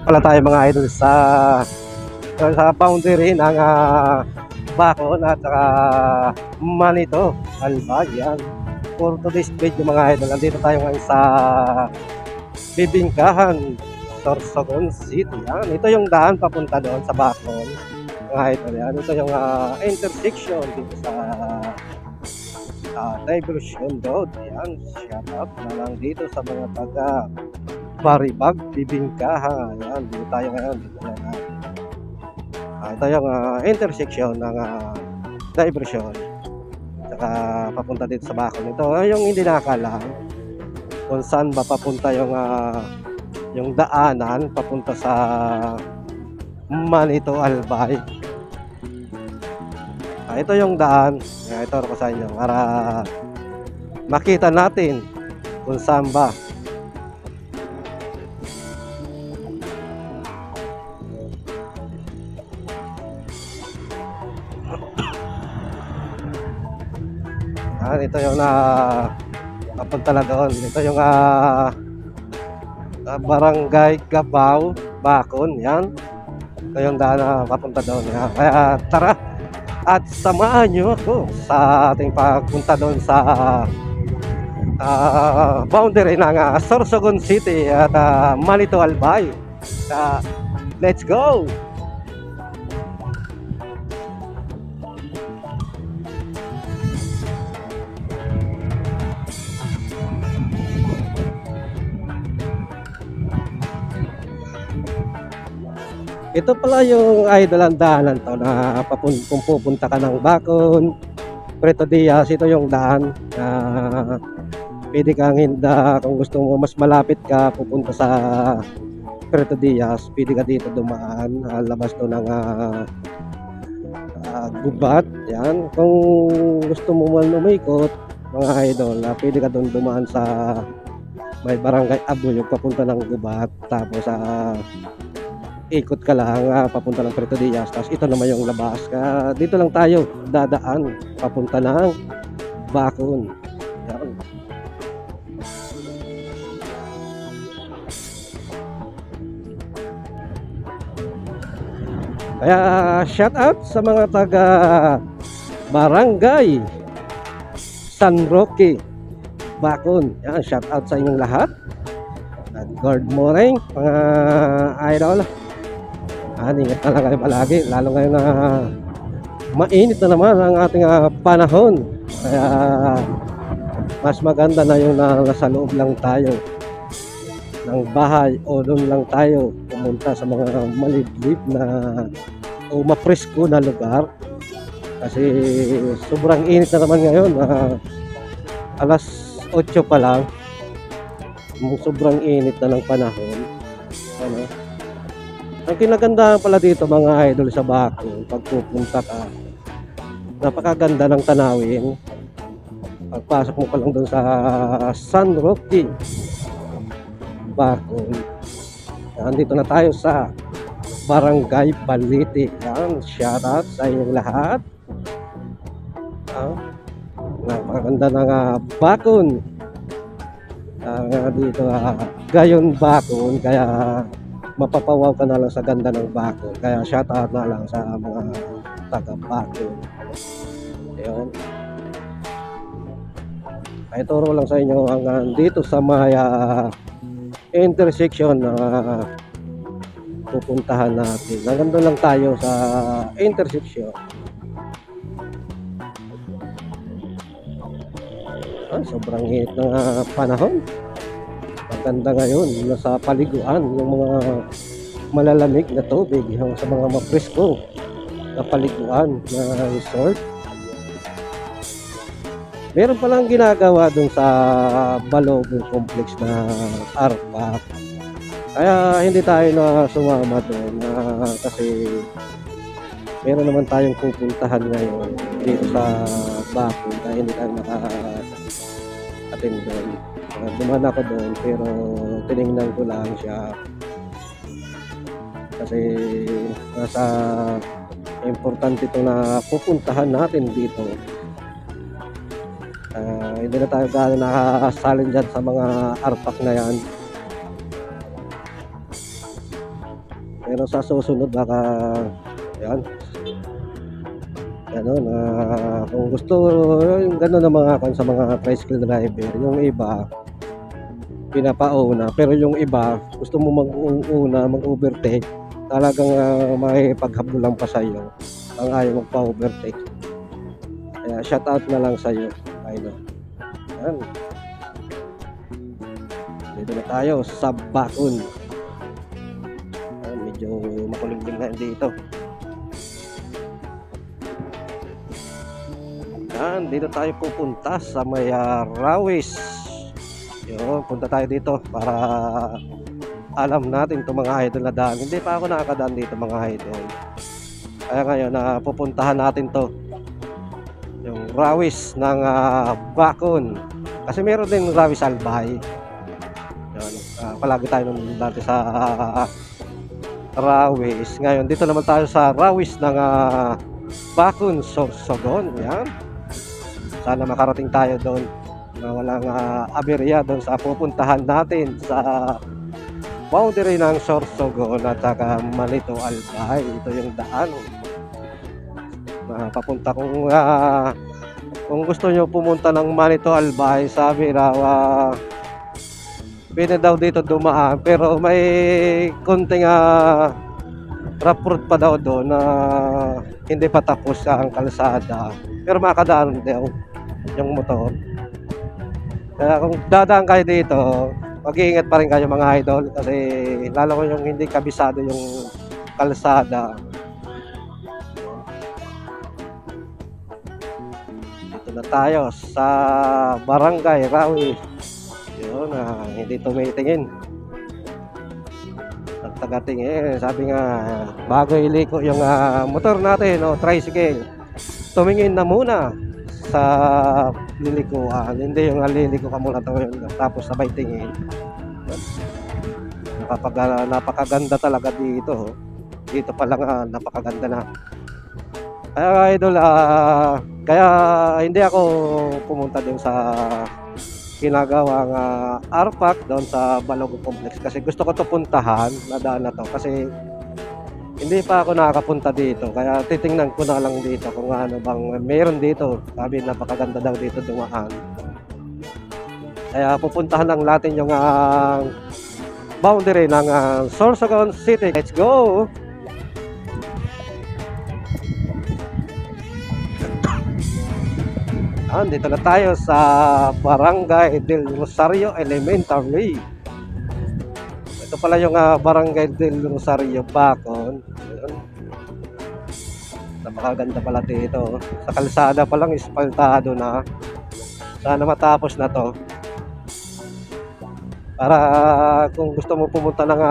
Pala tayo mga idol sa boundary ng Bacon at saka Manito, Albay. Yan. For today's video mga idol, nandito tayo ngayon sa Bibingkahan, Sorsogon City. Yan. Ito yung daan papunta doon sa Bacon mga idol. Yan. Ito yung intersection dito sa Diversion Road. Yan. Shout out na lang dito sa mga taga Baribag, Bibingkahan. Ayan, dito tayo ngayon. Dito na ito yung intersection ng diversion. Saka papunta dito sa Bacon. Ito yung hindi nakakalam kung saan ba papunta yung daanan papunta sa Manito, Albay. Ito yung daan. Ito ko sa inyo para makita natin kung saan ba. Ito yung papunta na doon. Ito yung Barangay Gabaw, Bacon. Yan. Ito yung daan na papunta doon. Yan. Kaya tara at samahan nyo ako sa ating pagpunta doon sa boundary ng Sorsogon City at Manito, Albay. Let's go! Ito pala yung idol ang daanan to na kung pupunta ka ng Bacon, Preto Diaz. Ito yung daan na pwede kang hinda kung gusto mo mas malapit ka pupunta sa Preto Diaz. Pwede ka dito dumaan, labas to ng Gubat. Yan. Kung gusto mo man umikot mga idol, pwede ka doon dumaan sa may Barangay Abuyog papunta ng Gubat. Tapos ikot ka lang papunta ng Preto Diaz. Tapos ito naman yung labas. Dito lang tayo dadaan papunta ng Bacon. Yan. Kaya shout out sa mga taga Barangay San Roque, Bacon. Yan, shout out sa inyong lahat. Good morning mga idol. Ingat na lang kayo palagi, lalo ngayon na mainit na naman ang ating panahon. Kaya mas maganda na yung nasa loob lang tayo ng bahay o doon lang tayo pumunta sa mga maliblib na o mapresko na lugar. Kasi sobrang init na naman ngayon. Alas 8 pa lang, sobrang init na ng panahon. Ang kinagandahan pala dito mga idol sa Bacon, pag pupunta ka, napakaganda ng tanawin. Pagpasok mo pa lang doon sa San Roque, Bacon. Nandito na tayo sa Barangay Baliti. Yan, shout out sa inyong lahat. Napakaganda ng Bacon. Dito gayon Bacon, kaya mapapawaw ka na lang sa ganda ng Bacon. Kaya shout out na lang sa mga taga Bacon. Ayun. Ay turo lang sa inyo hanggang dito sa may intersection na pupuntahan natin. Hanggang doon lang tayo sa intersection. Sobrang hit ng panahon. Maganda ngayon nasa paliguan yung mga malalamig na tubig, yung sa mga mapresko na paliguan na resort. Meron palang ginagawa dun sa Balogun Complex na Arpa. Kaya hindi tayo na sumama dun kasi meron naman tayong pupuntahan ngayon dito sa Bacon kaya hindi tayo maka-attend doon. Dumaan ako doon pero tinignan ko lang siya kasi nasa importante ito na pupuntahan natin dito. Hindi na tayo gano'n nakasalin dyan sa mga arpak na yan. Pero sa susunod baka yan, ganun, kung gusto yung ganun ang mga sa mga tricycle driver, yung iba pinapauna, pero yung iba gusto mo mag-una, mag-overtake, talagang may paghabulan pa sa iyo ang ayaw magpa-overtake. Kaya shout out na lang sa iyo, idol. Yan, dito na tayo sa Bakun. Yan, medyo makulimlim na dito. Yan, dito tayo pupunta sa may Rawis. Yun, punta tayo dito para alam natin itong mga idol na daan. Hindi pa ako nakakadaan dito mga idol. Kaya ngayon pupuntahan natin to, yung Rawis ng Bakun. Kasi meron din Rawis Albay. Yun, palagi tayo nung dati sa Rawis. Ngayon dito naman tayo sa Rawis ng Bakun, Sorsogon. Yan, sana makarating tayo doon na walang aberya doon sa pupuntahan natin sa boundary ng Sorsogon at saka Manito Albay. Ito yung daan papunta kung gusto nyo pumunta ng Manito Albay. Sabi raw pwede daw dito dumaan, pero may konting rough road pa daw doon na hindi pa tapos ang kalsada, pero makadaan daw yung motor. Kaya kung dadaan kayo dito, mag-iingat pa rin kayo mga idol, kasi lalo ko yung hindi kabisado yung kalsada. Dito na tayo sa Barangay Rawis. Yun, hindi tumitingin. Nagtagatingin, sabi nga bago iliko yung motor natin o tricycle, tumingin na muna sa lilikuan, hindi yung liliko ka muna tapos sabay tingin. Napakaganda talaga dito. Dito pa lang napakaganda na. Kaya idol, kaya hindi ako pumunta doon sa ginagawang RPAC doon sa Balogo Complex, kasi gusto ko to puntahan na daan na to, kasi hindi pa ako nakakapunta dito. Kaya titingnan ko na lang dito kung ano bang meron dito. Sabi napakaganda daw dito dumaan. Kaya pupuntahan lang natin yung boundary ng Sorsogon City. Let's go! Dito na tayo sa Barangay del Rosario Elementary. Ito pala yung Barangay del Rosario, Bakun. Napakaganda pala dito. Sa kalsada pa lang ispaltado na. Sana matapos na to, para kung gusto mo pumunta ng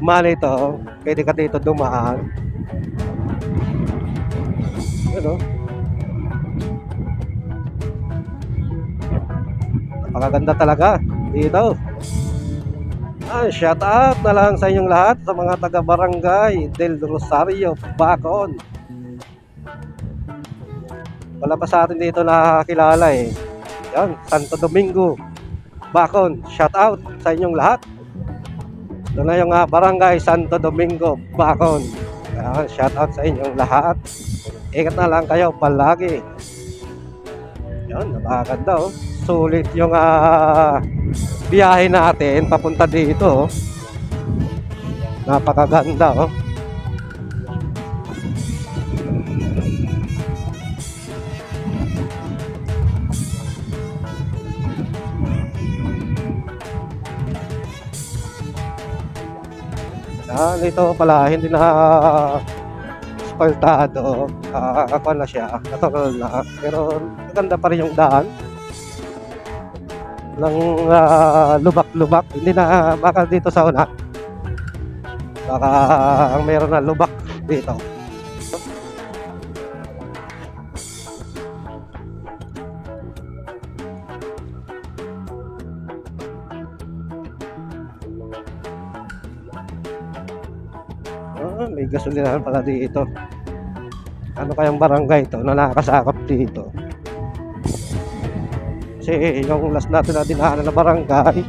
Manito, pwede ka dito dumaan. Ano? Napakaganda talaga dito. Shout out na lang sa inyong lahat, sa mga taga Barangay del Rosario, Bakun. Wala pa sa atin dito nakakilala eh. Yan, Santo Domingo, Bakun. Shout out sa inyong lahat. Ito na yung Barangay Santo Domingo, Bakun. Yan, shout out sa inyong lahat. Ingat na lang kayo palagi. Yan, napakaganda oh. Sulit yung biyahe natin papunta dito. Napakaganda oh. Dito pala hindi na asfaltado. Ako na siya, natural na, pero maganda pa rin yung daan ng lubak-lubak. Hindi na baka dito sa una, baka ang meron na lubak dito. May gasolinahan pala dito. Ano kayang barangay ito na nakakasakop dito? Kasi yung last natin na dinaanan na barangay,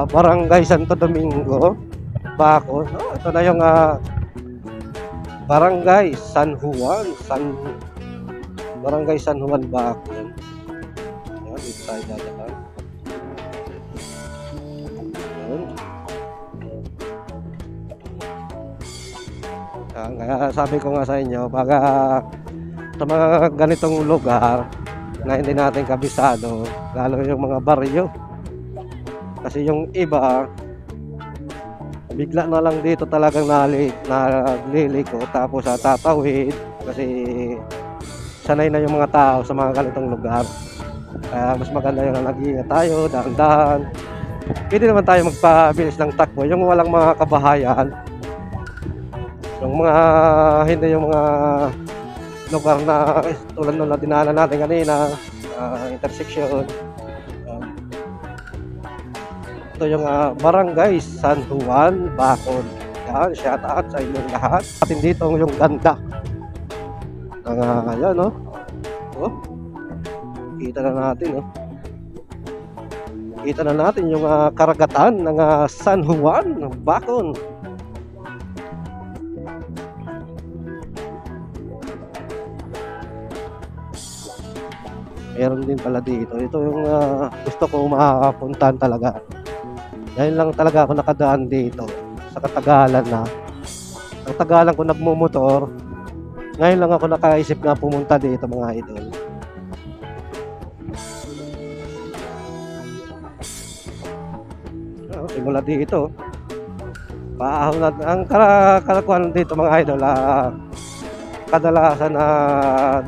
Barangay Santo Domingo. Bacon. Oh, ito na yung Barangay San Juan. Barangay San Juan, Bacon. Yan, dito tayo dadaan. Yan. Kaya sabi ko nga sa inyo, baga sa mga ganitong lugar na hindi natin kabisado, lalo yung mga baryo, kasi yung iba bigla na lang dito talagang naliliko, tapos tatawid kasi sanay na yung mga tao sa mga ganitong lugar. Kaya mas maganda yung nag-iingat tayo, dahan-dahan. Pwede naman tayo magpabilis ng takbo, yung walang mga kabahayan, yung mga hindi yung mga lugar na tulad nung dinaanan natin kanina, intersection. Ito yung Barangay San Juan, Bacon. Yan, shout out sa inyong lahat. Atin dito yung ganda ayan, no? Oh, kita na natin, no? Kita na natin yung karagatan ng San Juan, Bacon. Meron din pala dito. Ito yung gusto ko mapuntahan talaga. Dahil lang talaga ako nakadaan dito sa katagalan na. Ang tagalan ko nagmumotor. Ngayon lang ako nakaisip na pumunta dito, mga idol. Simula dito. Paahon na ang karakuan dito, mga idol. Kadalasan na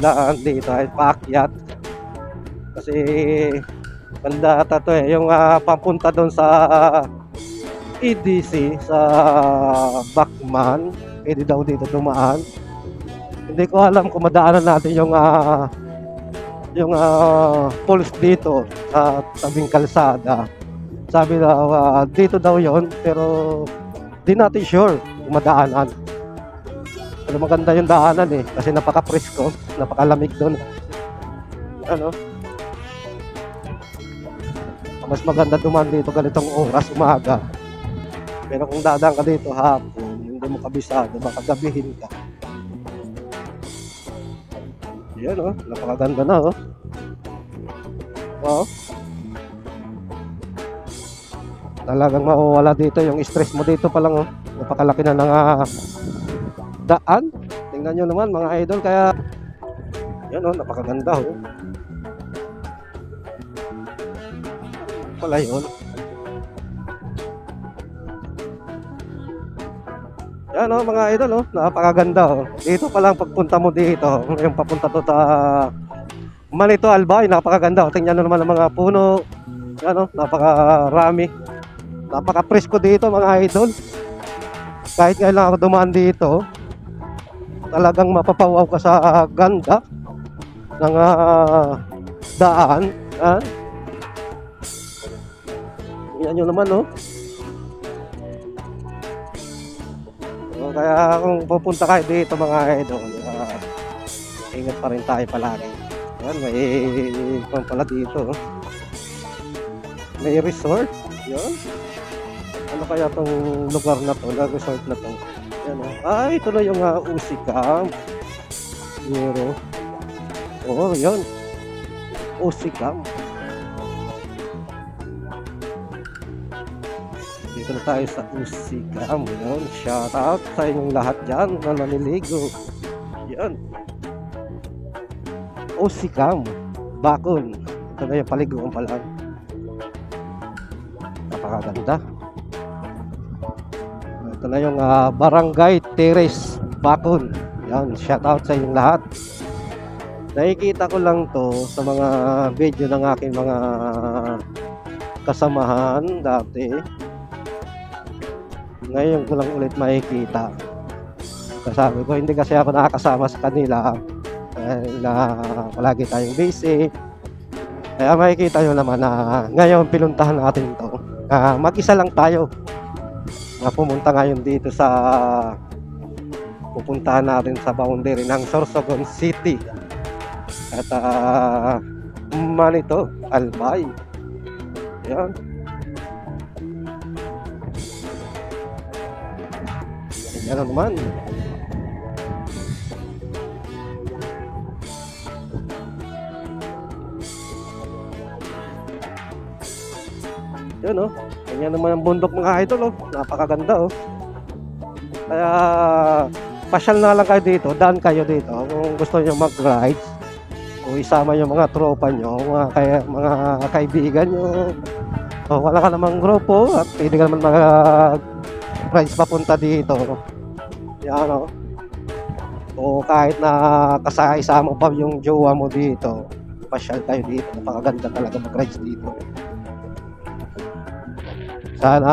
daan dito ay paakyat. Kasi banda ata to yung papunta doon sa EDC sa Bacman, pwede daw dito dumaan. Hindi ko alam kung madaanan natin yung pulse dito sa tabing kalsada. Sabi daw dito daw yon, pero di natin sure kung madaanan. Pero maganda yung daanan kasi napaka-presko, napakalamig doon. Ano? Mas maganda dumaan dito ganitong oras, umaga. Pero kung dadaan ka dito hapon, hindi mo kabisado, baka gabihin ka. Yan, oh, napakaganda na, oh. Wow. Talagang mawawala dito yung stress mo dito pa lang, oh. Napakalaki na ng daan. Tingnan nyo naman, mga idol, kaya yan, oh, napakaganda, oh. Pala yun. Yan, oh, mga idol, oh, napakaganda, oh. Dito pa lang pagpunta mo dito, yung papunta to sa Manito Albay, napakaganda, oh. Tingnan nyo naman ang mga puno. Yan, oh, napakarami. Napaka-presko dito, mga idol. Kahit ngayon lang ako dumaan dito, talagang mapapawaw ka sa ganda ng daan. Yan nyo naman, no? So, kaya kung pupunta kayo dito, mga idol, ingat pa rin tayo palagi. Yan, may kung pala dito, may resort. Yan. Ano kaya tong lugar na to, na resort na to? Yan, ay, ito na yung Usikam. Pero, oh, yan, Usikam. Dito na tayo sa Usikam. Yan, shout out sa inyong lahat dyan na naliligo. Yan, Usikam, Bacon. Ito na yung paliguan pa lang. Napakaganda. Ito na yung Barangay Terrace, Bacon. Yan, shout out sa inyong lahat. Nakikita ko lang to sa mga video ng aking mga kasamahan dati. Ngayon ko lang ulit makikita. Sabi ko, hindi kasi ako nakakasama sa kanila. Palagi tayong busy. Kaya makikita nyo naman na ngayon pinuntahan natin to. Mag-isa lang tayo. Pumunta ngayon dito sa pupuntahan natin sa boundary ng Sorsogon City at Manito Albay. Yan. Yan na naman. Yun, oh. Ganyan naman ang bundok mga idol, oh. Napakaganda, oh. Kaya pasyal na lang kayo dito, daan kayo dito kung gusto niyo mag-ride o isama yung mga tropa nyo, mga kaibigan nyo, o wala ka namang grupo at pwede ka naman mag-rides papunta dito. Yan, oh. O kahit na kasama pa yung jowa mo dito, pasyal kayo dito. Napakaganda talaga mag-rides dito. Sana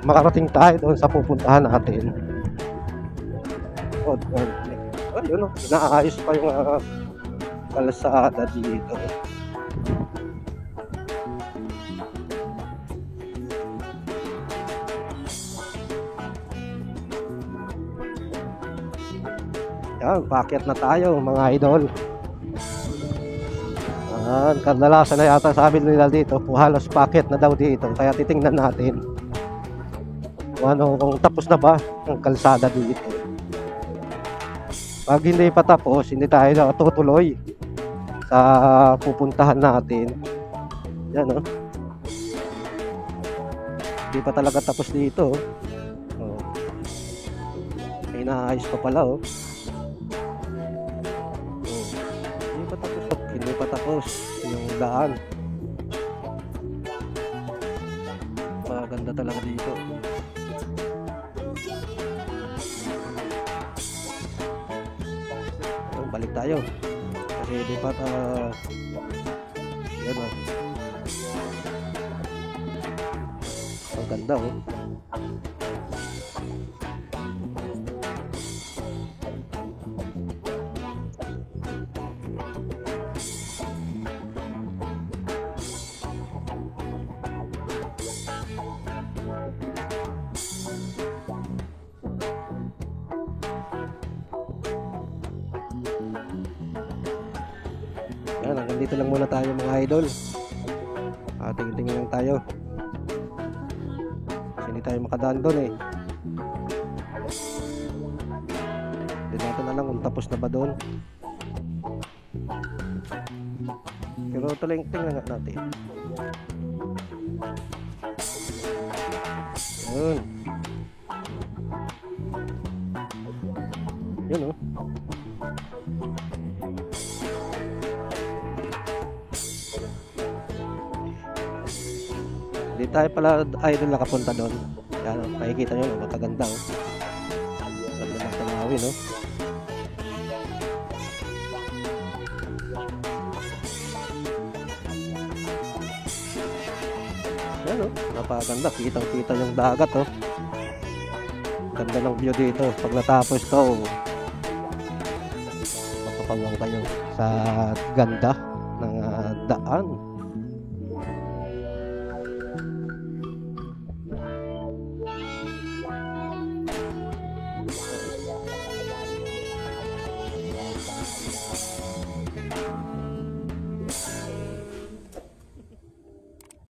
makarating tayo doon sa pupuntahan natin. Ayun, oh, inaayos pa yung kalsada dito. Yan, paakyat na tayo mga idol. Kadalasan na yata sabi nila dito, halos paakyat na daw dito. Kaya titingnan natin kung tapos na ba ang kalsada dito. Pag hindi pa tapos, hindi tayo tutuloy sa pupuntahan natin. Yan, oh. Hindi pa talaga tapos dito, oh. Inaayos pa pala, oh. Hindi pa tapos yung daan. Maganda talaga dito. Balik tayo kasi di pa yan, oh. Ang ganda, oh. Yan, hanggang dito lang muna tayo mga idol. Tingin-tingin lang tayo kasi hindi tayo makadaan doon, eh. Hindi natin alam kung tapos na ba doon, pero tingnan nga natin. Yun. Yun, oh. Hindi tayo pala idol nakapunta doon. Yan, oh. Makikita nyo, magkaganda, oh. Ganda ng tanawin, oh. Yan, oh. Napakaganda. Kitang-kita yung dagat, oh. Ganda ng view dito. Pag natapos to, mapapawang kayo sa ganda ng daan.